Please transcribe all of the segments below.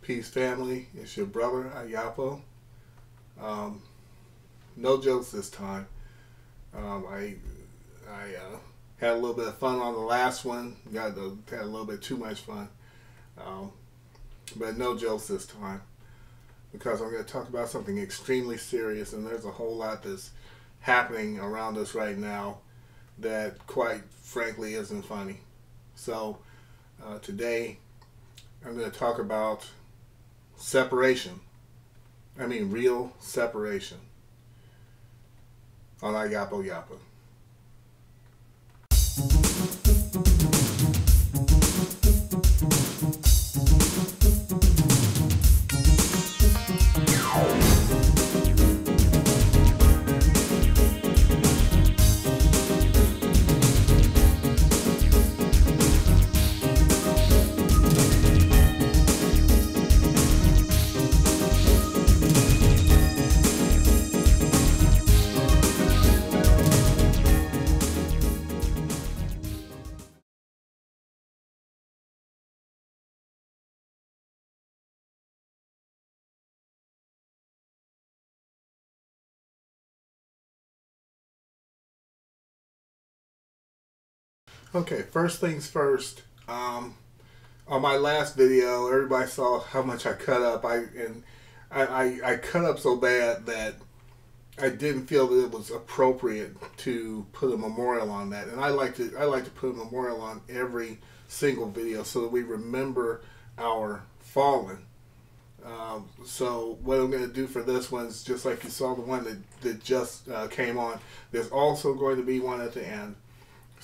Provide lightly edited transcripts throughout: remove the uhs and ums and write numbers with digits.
Peace family, it's your brother Iyapo. No jokes this time. I had a little bit of fun on the last one. Had a little bit too much fun, but no jokes this time because I'm going to talk about something extremely serious, and there's a whole lot that's happening around us right now that, quite frankly, isn't funny. So today I'm going to talk about separation. I mean real separation on Iyapo Yapa. Okay, first things first. On my last video, everybody saw how much I cut up. I cut up so bad that I didn't feel that it was appropriate to put a memorial on that. And I like to put a memorial on every single video so that we remember our fallen. So what I'm going to do for this one is just like you saw the one that just came on. There's also going to be one at the end.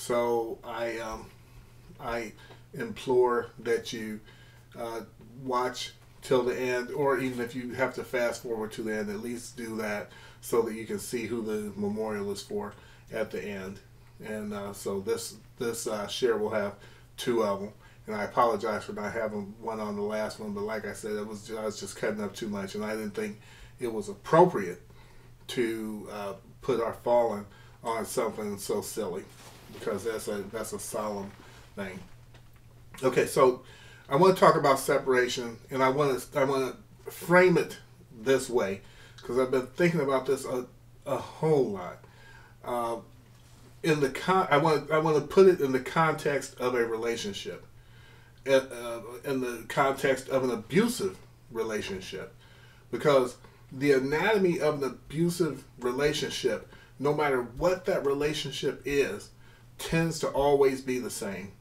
So I implore that you watch till the end, or even if you have to fast forward to the end, at least do that so that you can see who the memorial is for at the end. And so this share will have two of them. And I apologize for not having one on the last one, but like I said, I was just cutting up too much, and I didn't think it was appropriate to put our fallen on something so silly, because that's a solemn thing. Okay, so I want to talk about separation, and I want to frame it this way because I've been thinking about this a whole lot. I want to put it in the context of a relationship, in the context of an abusive relationship, because the anatomy of an abusive relationship, no matter what that relationship is, tends to always be the same.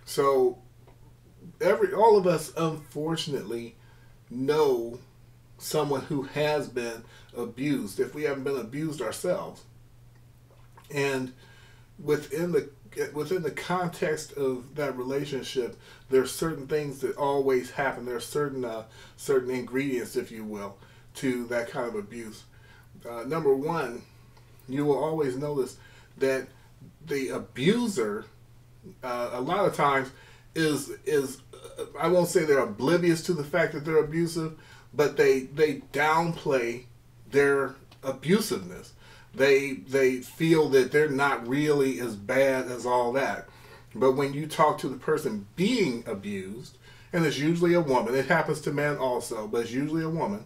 So all of us unfortunately know someone who has been abused if we haven't been abused ourselves. And within the context of that relationship, there's certain things that always happen. There's certain ingredients, if you will, to that kind of abuse. Number one, you will always notice that the abuser, a lot of times, is I won't say they're oblivious to the fact that they're abusive, but they downplay their abusiveness. They feel that they're not really as bad as all that. But when you talk to the person being abused, and it's usually a woman, it happens to men also, but it's usually a woman.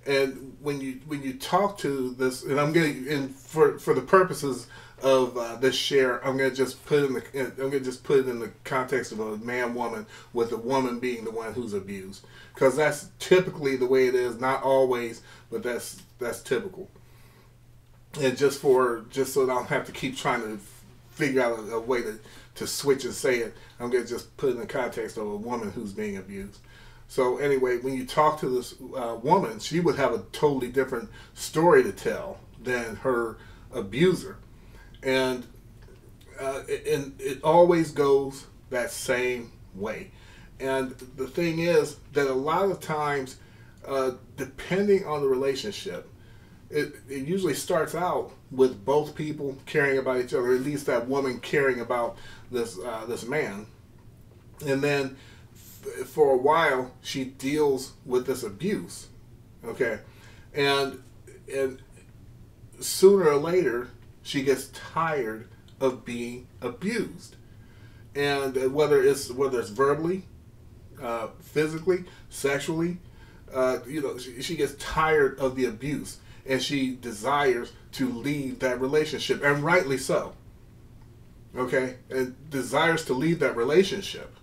And when you talk to this, and I'm going for the purposes of this share, I'm going to just put it in the context of a man-woman, with the woman being the one who's abused, because that's typically the way it is. Not always, but that's typical. And just so that I don't have to keep trying to figure out a way to switch and say it, I'm going to just put it in the context of a woman who's being abused. So anyway, when you talk to this woman, she would have a totally different story to tell than her abuser. And it always goes that same way. And the thing is that a lot of times, depending on the relationship, it usually starts out with both people caring about each other, at least that woman caring about this man. And then for a while, she deals with this abuse, okay? And sooner or later, she gets tired of being abused. And whether it's verbally, physically, sexually. She gets tired of the abuse, and she desires to leave that relationship, and rightly so. Okay, and desires to leave that relationship.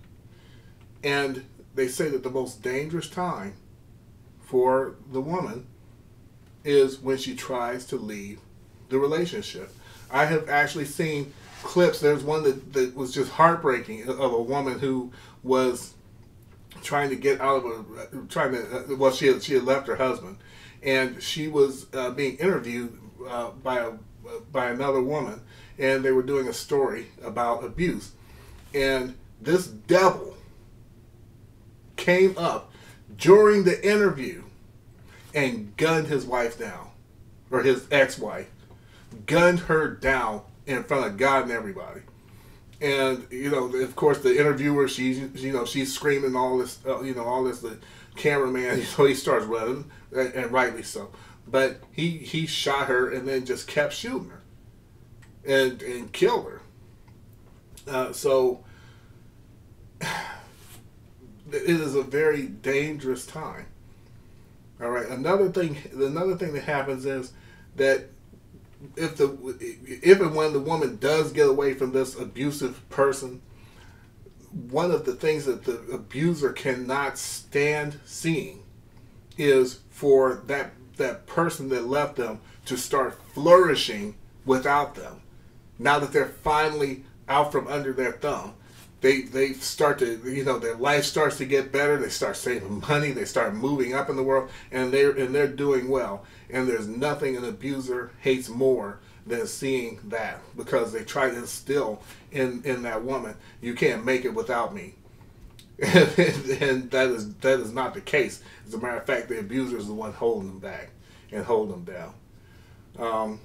And they say that the most dangerous time for the woman is when she tries to leave the relationship. I have actually seen clips. There's one that was just heartbreaking, of a woman who was trying to get out of she had left her husband, and she was being interviewed by another woman, and they were doing a story about abuse, and this devil came up during the interview and gunned his wife down, or his ex-wife, gunned her down in front of God and everybody. And of course, the interviewer, she's screaming all this, all this. The cameraman, he starts running, and rightly so. But he shot her and then just kept shooting her, and killed her. So it is a very dangerous time. All right. Another thing that happens is that if and when the woman does get away from this abusive person, one of the things that the abuser cannot stand seeing is for that person that left them to start flourishing without them. Now that they're finally out from under their thumb, they start to, their life starts to get better. They start saving money. They start moving up in the world, and they're doing well. And there's nothing an abuser hates more than seeing that, because they try to instill in that woman, you can't make it without me. And that is not the case. As a matter of fact, the abuser is the one holding them back and holding them down.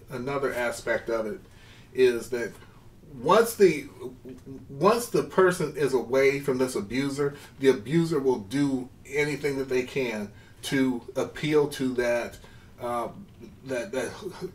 Another aspect of it is that once the person is away from this abuser, the abuser will do anything that they can to appeal to that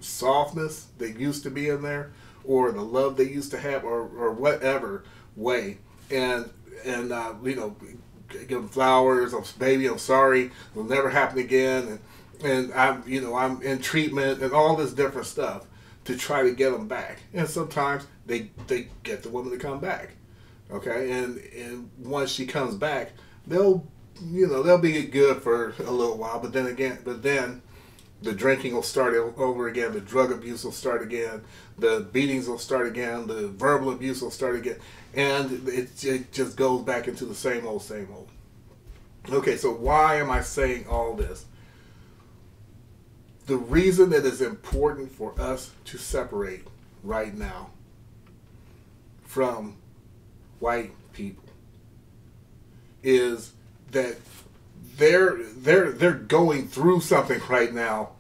softness that used to be in there, or the love they used to have, or whatever way, and give them flowers. Oh, baby, I'm sorry, it'll never happen again, and I'm in treatment and all this different stuff to try to get them back. And sometimes they get the woman to come back. Okay, and once she comes back, they'll be good for a little while, but then the drinking will start over again, the drug abuse will start again, the beatings will start again, the verbal abuse will start again, and it just goes back into the same old. Okay, so why am I saying all this? The reason that it's important for us to separate right now from white people is that they're going through something right now,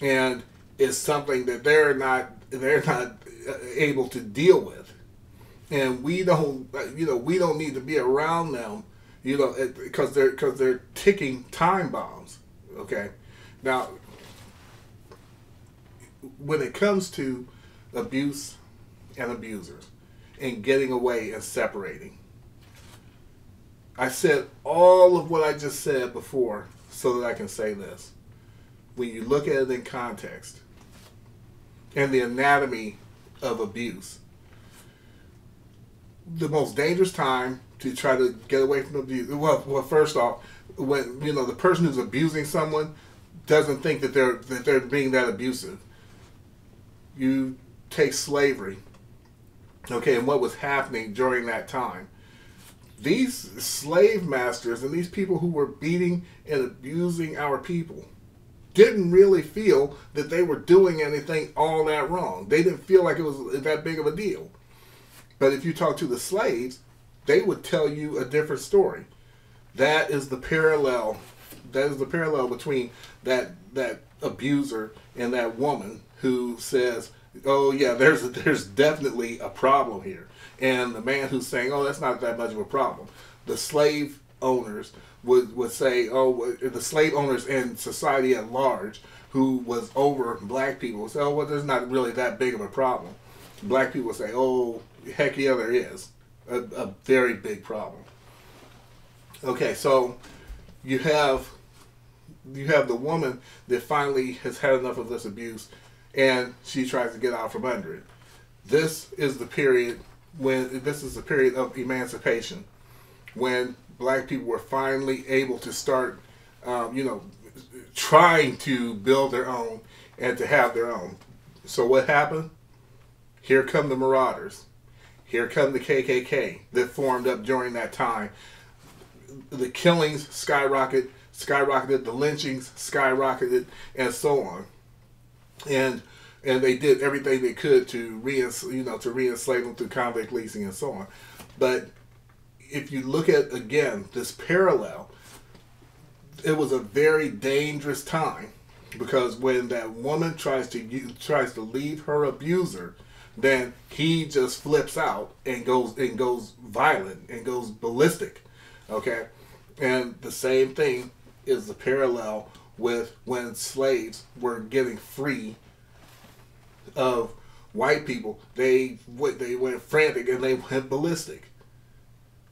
and it's something that they're not able to deal with, and we don't need to be around them, because they're ticking time bombs. Okay, now when it comes to abuse and abusers and getting away and separating, I said all of what I just said before so that I can say this. When you look at it in context and the anatomy of abuse, the most dangerous time to try to get away from abuse, well, first off, when the person who's abusing someone doesn't think that they're being that abusive. You take slavery, okay, and what was happening during that time. These slave masters and these people who were beating and abusing our people didn't really feel that they were doing anything all that wrong. They didn't feel like it was that big of a deal. But if you talk to the slaves, they would tell you a different story. That is the parallel. That is the parallel between that abuser and that woman who says, "Oh yeah, there's definitely a problem here," and the man who's saying, "Oh, that's not that much of a problem." The slave owners would say, "Oh," the slave owners and society at large, who was over black people, would say, "Oh, well, there's not really that big of a problem." Black people would say, "Oh, heck yeah, there is." a very big problem. Okay, so you have the woman that finally has had enough of this abuse, and she tries to get out from under it. This is the period of emancipation, when black people were finally able to start, trying to build their own and to have their own. So what happened? Here come the Marauders. Here come the KKK that formed up during that time. The killings skyrocketed, the lynchings skyrocketed, and so on. And they did everything they could to re-enslave them through convict leasing and so on. But if you look at, again, this parallel, it was a very dangerous time, because when that woman tries to leave her abuser, then he just flips out and goes violent and goes ballistic. Okay? And the same thing is the parallel with when slaves were getting free of white people. They went frantic and they went ballistic.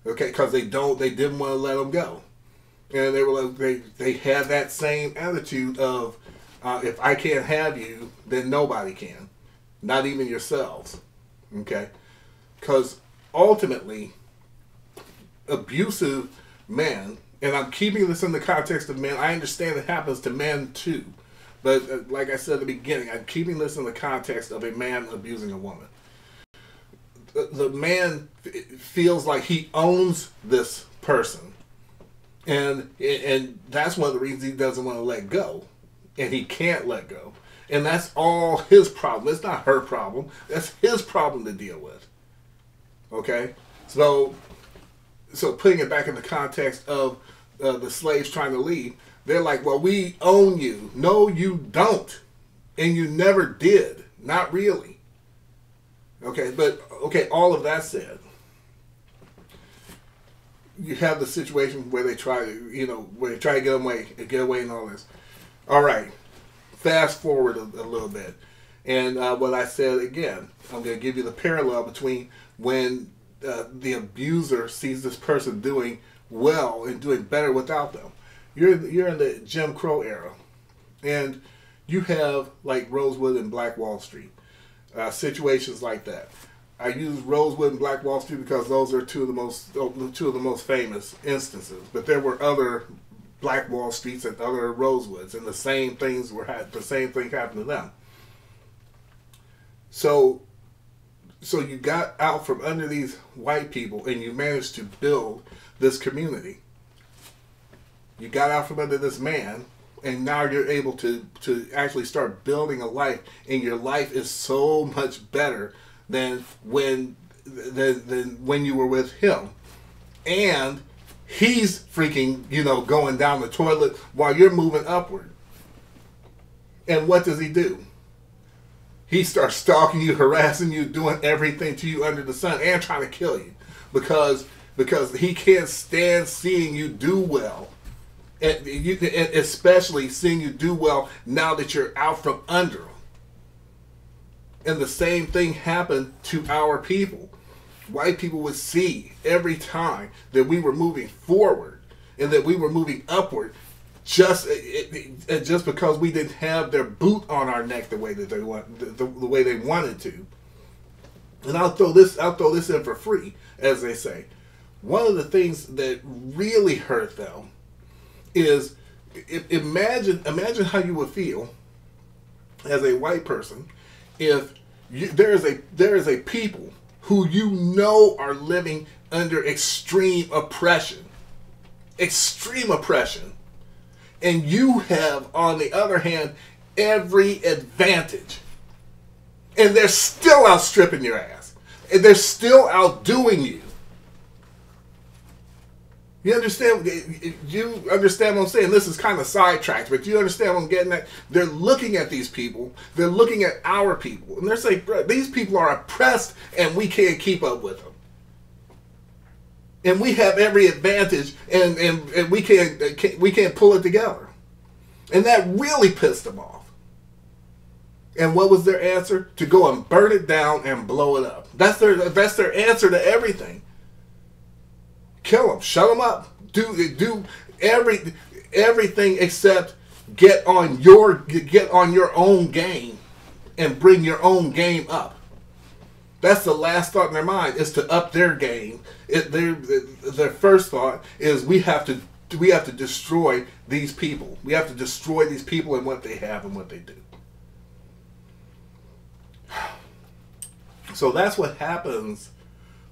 Okay, because they didn't want to let them go, and they were like, they had that same attitude of, if I can't have you, then nobody can, not even yourselves. Okay, because ultimately, abusive men, and I'm keeping this in the context of men. I understand it happens to men too. But like I said at the beginning, I'm keeping this in the context of a man abusing a woman. The man feels like he owns this person. And that's one of the reasons he doesn't want to let go. And he can't let go. And that's all his problem. It's not her problem. That's his problem to deal with. Okay? So putting it back in the context of the slaves trying to leave, they're like, well, we own you. No, you don't. And you never did. Not really. Okay, but, all of that said, you have the situation where they try to, get away and all this. All right, fast forward a little bit. And what I said again, I'm going to give you the parallel between when the abuser sees this person doing well and doing better without them. You're in the Jim Crow era, and you have like Rosewood and Black Wall Street, situations like that. I use Rosewood and Black Wall Street because those are two of the most famous instances. But there were other Black Wall Streets and other Rosewoods, and the same thing happened to them. So you got out from under these white people, and you managed to build this community. You got out from under this man, and now you're able to actually start building a life, and your life is so much better than when you were with him. And he's freaking, going down the toilet while you're moving upward. And what does he do? He starts stalking you, harassing you, doing everything to you under the sun, and trying to kill you because he can't stand seeing you do well. And especially seeing you do well now that you're out from under them. And the same thing happened to our people. White people would see every time that we were moving forward and that we were moving upward, just because we didn't have their boot on our neck the way that they want, the way they wanted to. And I'll throw this in for free, as they say. One of the things that really hurt them is, imagine how you would feel as a white person if there is a people who are living under extreme oppression, and you have, on the other hand, every advantage, and they're still outstripping your ass, and they're still outdoing you. You understand what I'm saying? This is kind of sidetracked, but you understand what I'm getting at? They're looking at these people. They're looking at our people. And they're saying, bro, these people are oppressed and we can't keep up with them. And we have every advantage and we can't pull it together. And that really pissed them off. And what was their answer? To go and burn it down and blow it up. That's their answer to everything. Kill them. Shut them up. Do everything except get on your own game and bring your own game up. That's the last thought in their mind, is to up their game. Their first thought is we have to destroy these people. We have to destroy these people and what they have and what they do. So that's what happens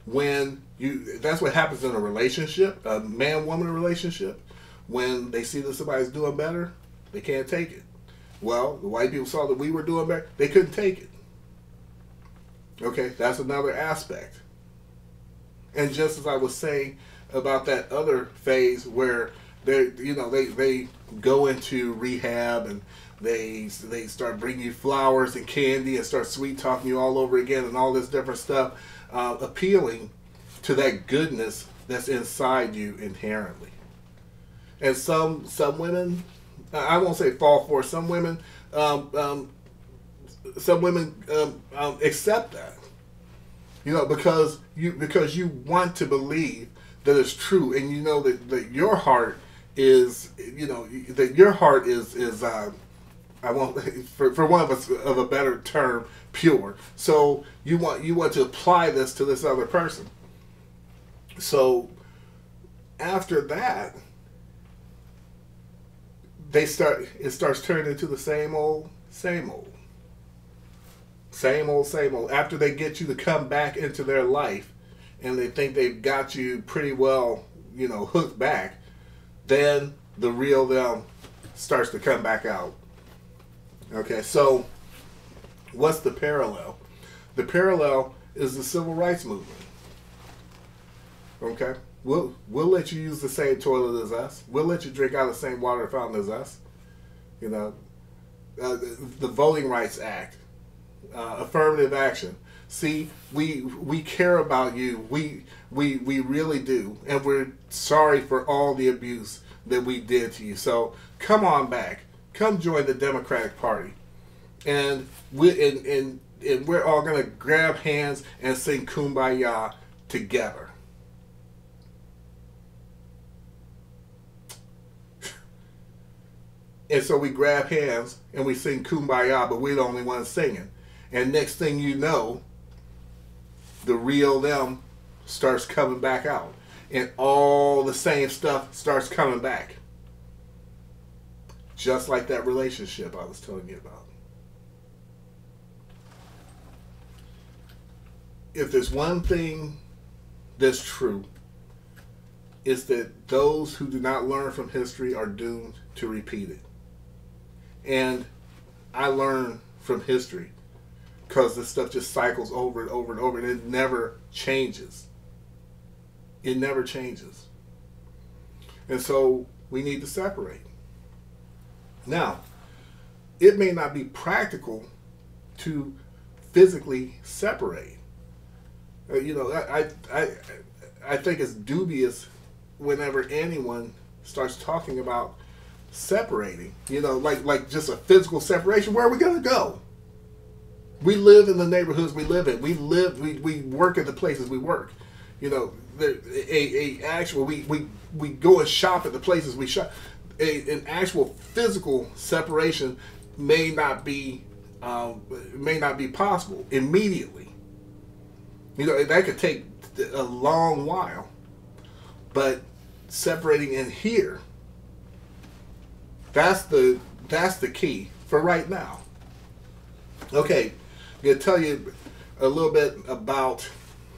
that's what happens in a relationship, a man-woman relationship. When they see that somebody's doing better, they can't take it. Well, the white people saw that we were doing better, they couldn't take it. Okay, that's another aspect. And just as I was saying about that other phase where they go into rehab and they start bringing you flowers and candy and start sweet talking you all over again and all this different stuff, appealing to that goodness that's inside you inherently. And some women, I won't say fall for it, some women accept that, because you want to believe that it's true, and you know that your heart is, I won't, for one of a better term, pure. So you want to apply this to this other person. So after that, it starts turning into the same old. After they get you to come back into their life and they think they've got you pretty well, hooked back, then the real them starts to come back out. Okay, so what's the parallel? The parallel is the civil rights movement. Okay, we'll let you use the same toilet as us. We'll let you drink out of the same water fountain as us. The Voting Rights Act, affirmative action. See, we care about you. We really do, and we're sorry for all the abuse that we did to you. So come on back. Come join the Democratic Party, and we're all gonna grab hands and sing "Kumbaya" together. And so we grab hands and we sing "Kumbaya," but we're the only ones singing. And next thing you know, the real them starts coming back out, and all the same stuff starts coming back. Just like that relationship I was telling you about. If there's one thing that's true, it's that those who do not learn from history are doomed to repeat it. And I learn from history because this stuff just cycles over and over and over, and it never changes. It never changes. And so we need to separate. Now, it may not be practical to physically separate. I think it's dubious whenever anyone starts talking about separating. Like just a physical separation. Where are we going to go? We live in the neighborhoods we live in. We work at the places we work. We go and shop at the places we shop. An actual physical separation may not be possible immediately. That could take a long while. But separating in here, that's the key for right now. Okay, I'm gonna tell you a little bit about,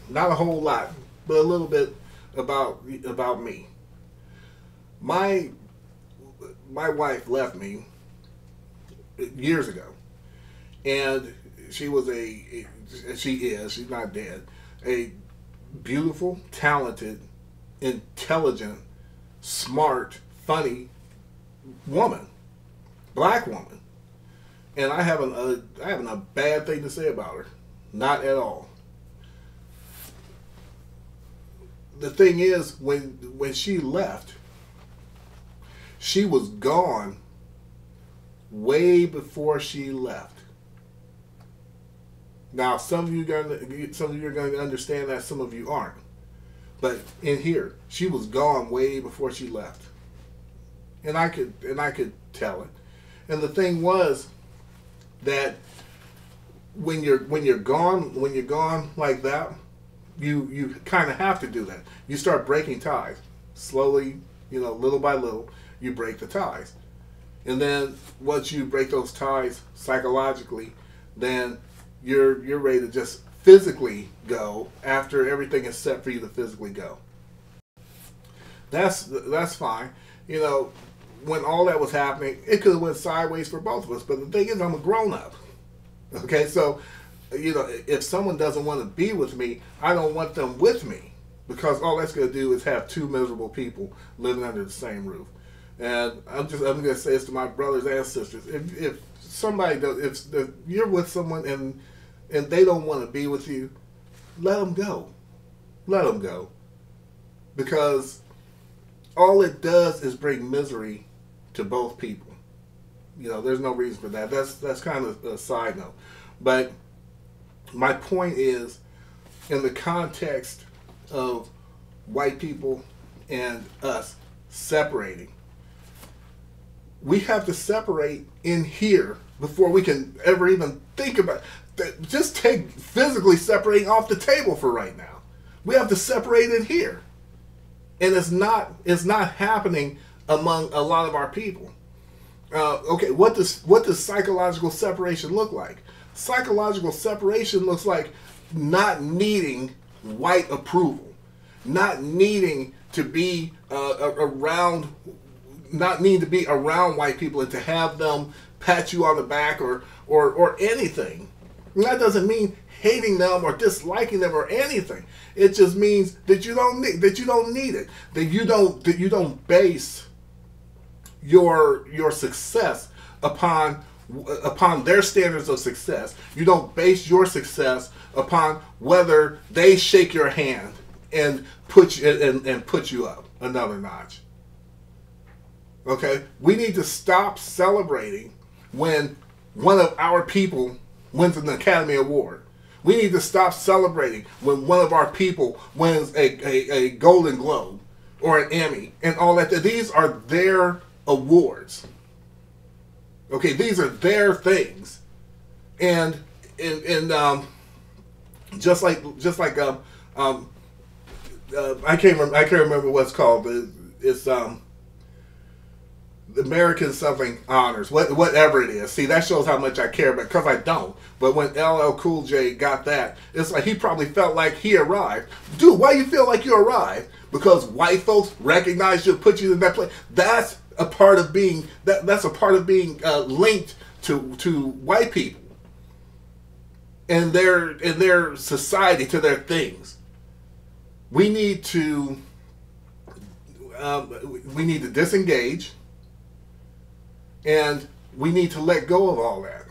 not a whole lot, but a little bit about me. My wife left me years ago, and she's not dead, a beautiful, talented, intelligent, smart, funny woman, black woman, and I haven't a bad thing to say about her, not at all. The thing is, when she left, she was gone way before she left. Now, some of you are going to understand that, some of you aren't. But in here, she was gone way before she left, and I could tell it. And the thing was that when you're gone like that, you kind of have to do that. You start breaking ties slowly, little by little. You break the ties, and then once you break those ties psychologically, then you're ready to just physically go after everything is set for you to physically go. That's fine. When all that was happening, it could have went sideways for both of us. But the thing is, I'm a grown up. Okay, so if someone doesn't want to be with me, I don't want them with me, because all that's going to do is have two miserable people living under the same roof. And I'm going to say this to my brothers and sisters: if somebody does, if you're with someone and they don't want to be with you, let them go. Let them go, because all it does is bring misery to both people. There's no reason for that. That's kind of a side note. But my point is, in the context of white people and us separating, we have to separate in here before we can ever even think about that. Just take physically separating off the table for right now. We have to separate in here. And it's not happening among a lot of our people. Okay, what does psychological separation look like? Psychological separation looks like not needing white approval, not needing to be around white people and to have them pat you on the back or anything. And that doesn't mean hating them or disliking them or anything. It just means that you don't need it. That you don't base your success upon their standards of success. You don't base your success upon whether they shake your hand and put you up another notch. Okay? We need to stop celebrating when one of our people wins an Academy Award. We need to stop celebrating when one of our people wins a Golden Globe or an Emmy and all that. These are their awards. Okay, these are their things, and just like I can't remember what's called. It's the American something honors, whatever it is. See, that shows how much I care, because I don't. But when LL Cool J got that, it's like he probably felt like he arrived. Dude, why you feel like you arrived? Because white folks recognize you, put you in that place. That's a part of being linked to white people and their society, to their things. We need to disengage. And we need to let go of all that.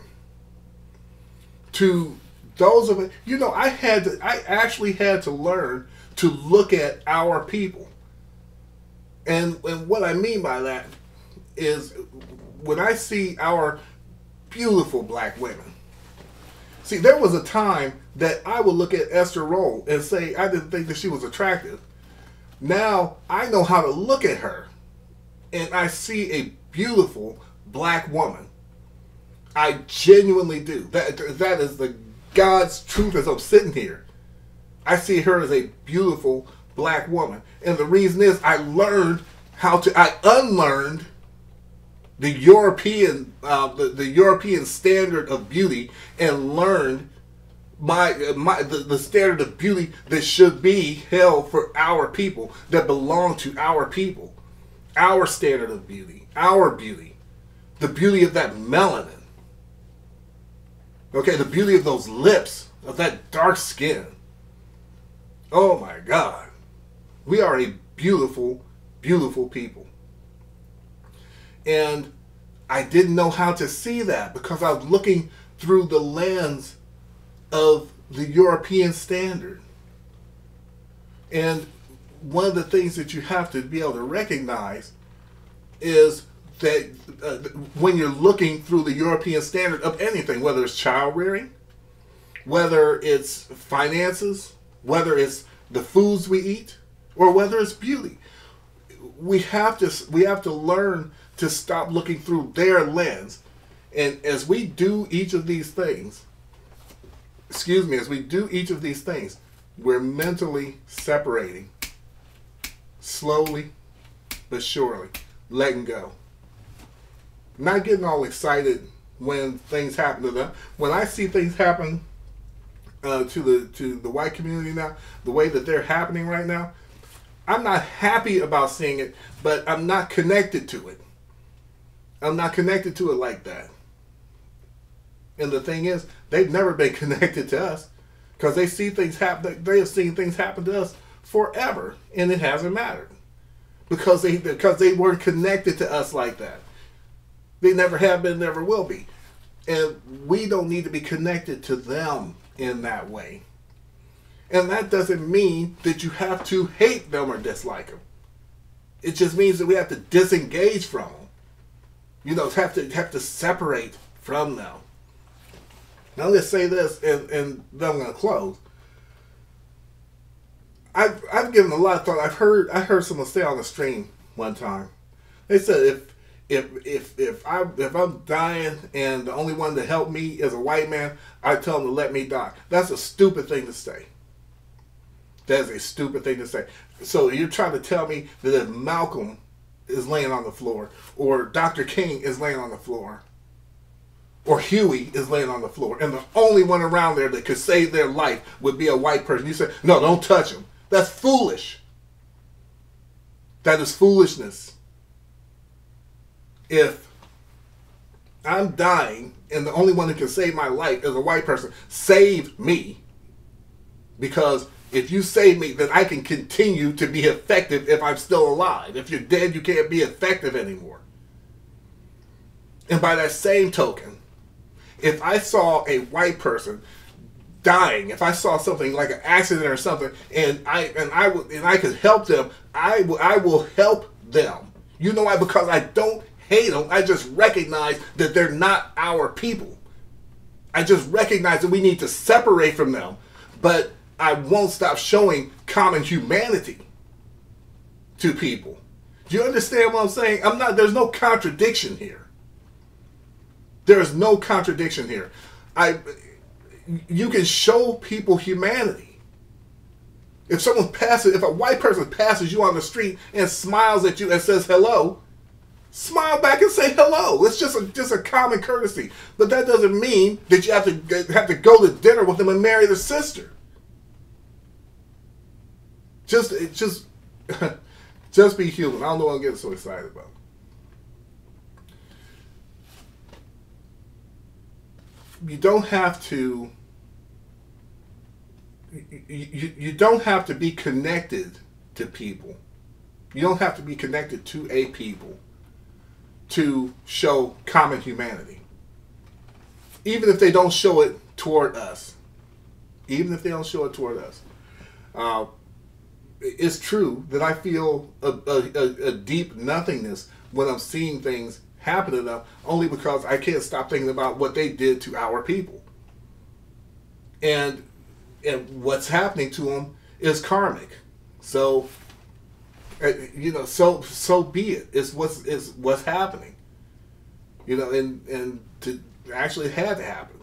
To those of it, I actually had to learn to look at our people. And what I mean by that is, when I see our beautiful black women. See, there was a time that I would look at Esther Roll and say I didn't think that she was attractive. Now I know how to look at her, and I see a beautiful black woman. I genuinely do. That is the God's truth as I'm sitting here. I see her as a beautiful black woman. And the reason is I unlearned the European standard of beauty and learned the standard of beauty that should be held for our people, that belong to our people. Our standard of beauty, our beauty. The beauty of that melanin. Okay, the beauty of those lips, of that dark skin. Oh my God. We are a beautiful, beautiful people. And I didn't know how to see that because I was looking through the lens of the European standard. And one of the things that you have to be able to recognize is that when you're looking through the European standard of anything, whether it's child rearing, whether it's finances, whether it's the foods we eat, or whether it's beauty. We have to learn to stop looking through their lens. And as we do each of these things, as we do each of these things, we're mentally separating, slowly but surely, letting go. Not getting all excited when things happen to them. When I see things happen to the white community now, the way that they're happening right now, I'm not happy about seeing it, but I'm not connected to it. I'm not connected to it like that. And the thing is, they've never been connected to us because they see things happen. They have seen things happen to us forever, and it hasn't mattered because they weren't connected to us like that. They never have been, never will be, and we don't need to be connected to them in that way. And that doesn't mean that you have to hate them or dislike them. It just means that we have to disengage from them. You know, have to separate from them. Now let's say this, and then I'm going to close. I've given a lot of thought. I heard someone say on the stream one time. They said if I'm dying and the only one to help me is a white man, I tell him to let me die. That's a stupid thing to say. That is a stupid thing to say. So you're trying to tell me that if Malcolm is laying on the floor, or Dr. King is laying on the floor, or Huey is laying on the floor, and the only one around there that could save their life would be a white person, you say, no, don't touch him. That's foolish. That is foolishness. If I'm dying and the only one that can save my life is a white person, save me. Because if you save me, then I can continue to be effective if I'm still alive. If you're dead, you can't be effective anymore. And by that same token, if I saw a white person dying, if I saw something like an accident or something, and I could help them, I will help them. You know why? Because I don't hate them. I just recognize that they're not our people. I just recognize that we need to separate from them. But I won't stop showing common humanity to people. Do you understand what I'm saying? There's no contradiction here. There is no contradiction here. You can show people humanity. If a white person passes you on the street and smiles at you and says hello, smile back and say hello. It's just a common courtesy. But that doesn't mean that you have to go to dinner with them and marry their sister. Just be human. I don't know what I'm getting so excited about. You don't have to. You don't have to be connected to people. You don't have to be connected to a people to show common humanity. Even if they don't show it toward us. Even if they don't show it toward us. It's true that I feel a deep nothingness when I'm seeing things happen to them, only because I can't stop thinking about what they did to our people. And what's happening to them is karmic. So, so be it. It's what's happening. And to actually it had to happen.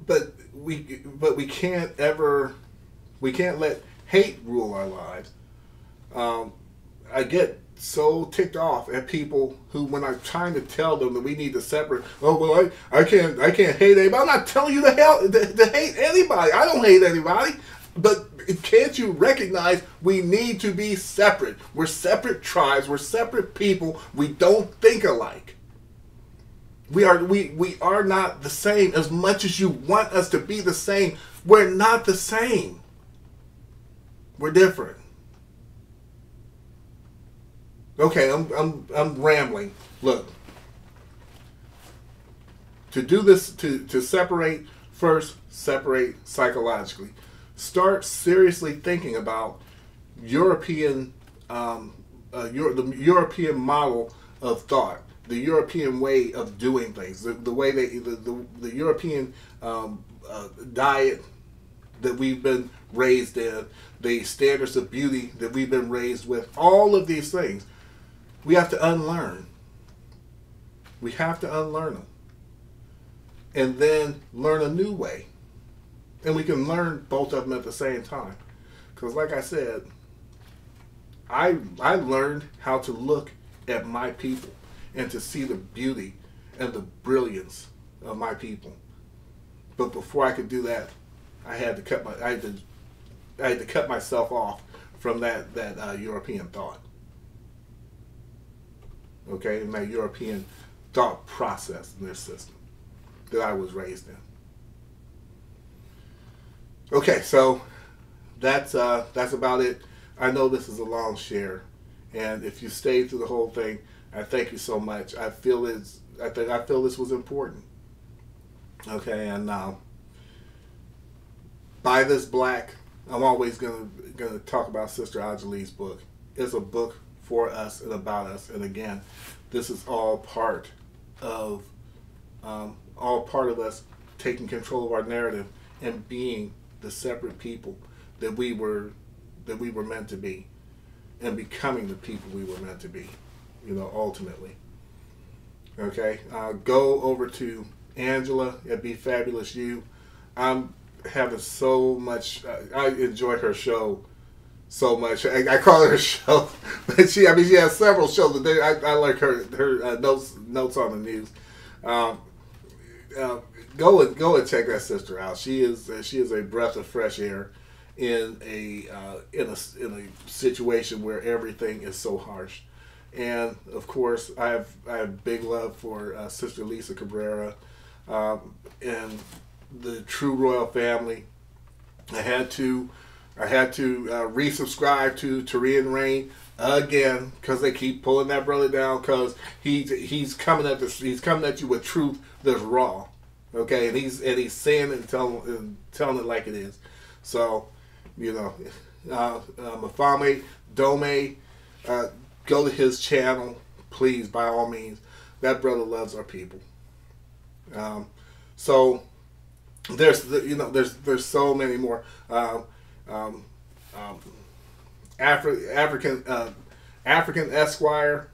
But we can't let hate rule our lives. I get so ticked off at people who, when I'm trying to tell them that we need to separate, oh well, I can't hate anybody. I'm not telling you to hate anybody. I don't hate anybody. But can't you recognize we need to be separate? We're separate tribes. We're separate people. We don't think alike. We are not the same. As much as you want us to be the same, we're not the same. We're different. Okay, I'm rambling. Look, to do this, to separate, first separate psychologically. Start seriously thinking about European, the European model of thought. The European way of doing things, the way the European diet, that we've been raised in, the standards of beauty that we've been raised with, all of these things, we have to unlearn. We have to unlearn them. And then learn a new way. And we can learn both of them at the same time. Because like I said, I learned how to look at my people and to see the beauty and the brilliance of my people. But before I could do that, I had to cut myself off from that European thought. Okay, and that European thought process in this system that I was raised in. Okay, so that's about it. I know this is a long share, and if you stayed through the whole thing, I thank you so much. I feel this was important. Okay, and Buy This Black. I'm always gonna talk about Sister Ajali's book. It's a book for us and about us. And again, this is all part of us taking control of our narrative and being the separate people that we were meant to be, and becoming the people we were meant to be, ultimately. Okay, go over to Angela at Be Fabulous You. I'm having so much. I enjoy her show so much. I call her a show, but she has several shows. But I like her notes on the news. Go and check that sister out. She is a breath of fresh air in a situation where everything is so harsh. And of course, I have big love for Sister Lisa Cabrera and the True Royal Family. I had to resubscribe to Tyrian Rain again because they keep pulling that brother down because he's coming at you with truth that's raw. Okay, and he's saying it and telling it like it is. So, Mafame Dome, go to his channel, please, by all means. That brother loves our people. So there's so many more. African Esquire.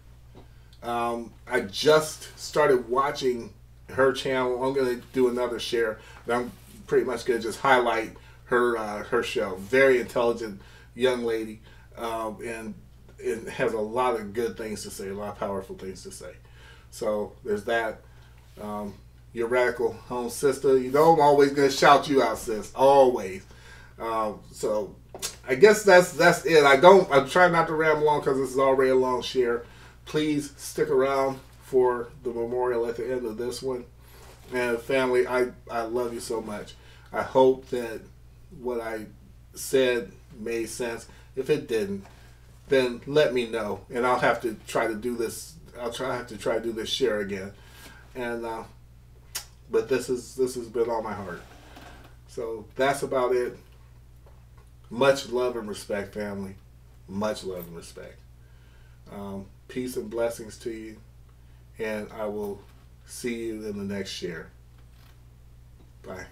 I just started watching her channel. I'm going to do another share. But I'm pretty much going to just highlight her show. Very intelligent young lady, and it has a lot of good things to say, a lot of powerful things to say. So there's that. Your radical home sister. I'm always going to shout you out, sis. Always. So I guess that's it. I'm trying not to ramble on because this is already a long share. Please stick around for the memorial at the end of this one. And family, I love you so much. I hope that what I said made sense. If it didn't, then let me know, and I'll have to try to do this. I'll have to try to do this share again. And but this has been on my heart. So that's about it. Much love and respect, family. Much love and respect. Peace and blessings to you. And I will see you in the next share. Bye.